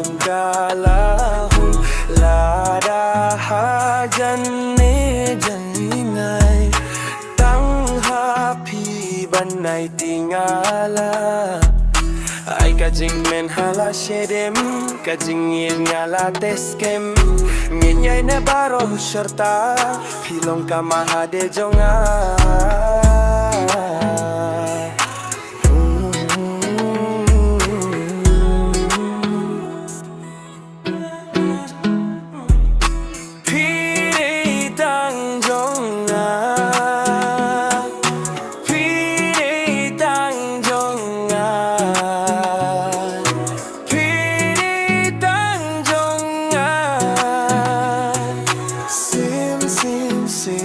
Syiem kalahun lada hajan ne jangai tang happy banai tingala ai kajing men hala shedem kajing yin ngala teskem nginyai ne baro serta pilong kamahade jonga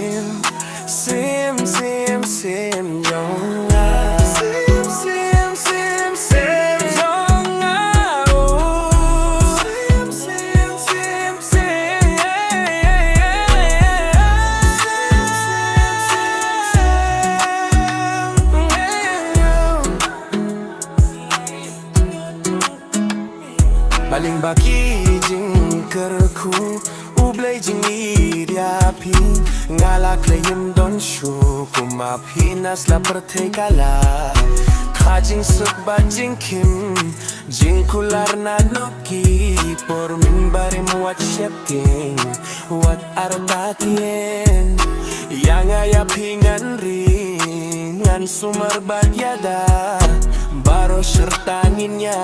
Syiem jong Syiem jong baling baki jing kerku ublay jing iriapi ngalak layim don shu kumapinas la pertekala kajing sukba jing kim jing kular na loki por min barim wat shepting wat artatien yang ayapi ngan ring ngan sumar bagyada baro sertanginnya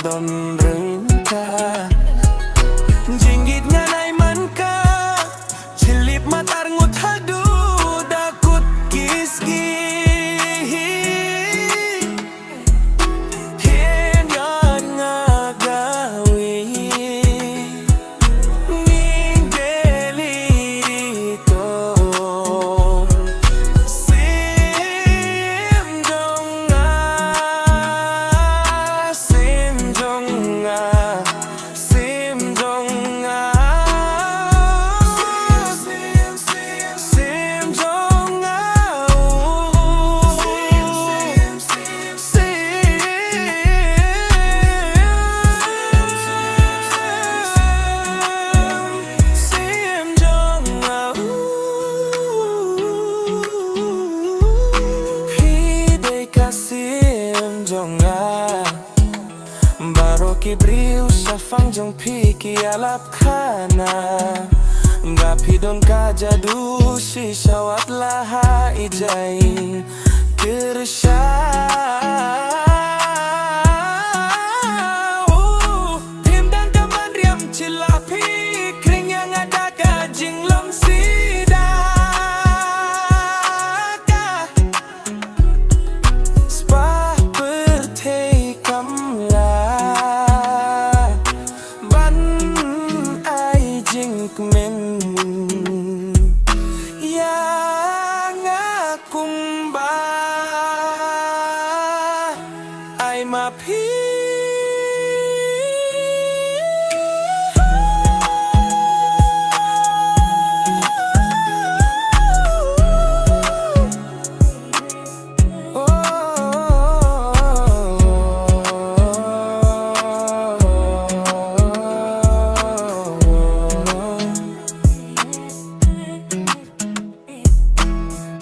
don rengka jinggit nganai manka cilip matar ngut hadu dakut kiski hien yon ngagawi ning delirito Syiem jong Syiem jong Syiem jong Syiem jong baro kibriu sa fang jong piki alap kana gapi don kajadu si sawat laha ijai kirsha tim dan kaman riam cilapi kring yang ada kajing lom sida men yang akumba ai mapi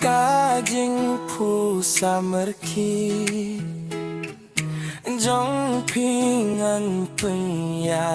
kajing pu samerki jong pingan penya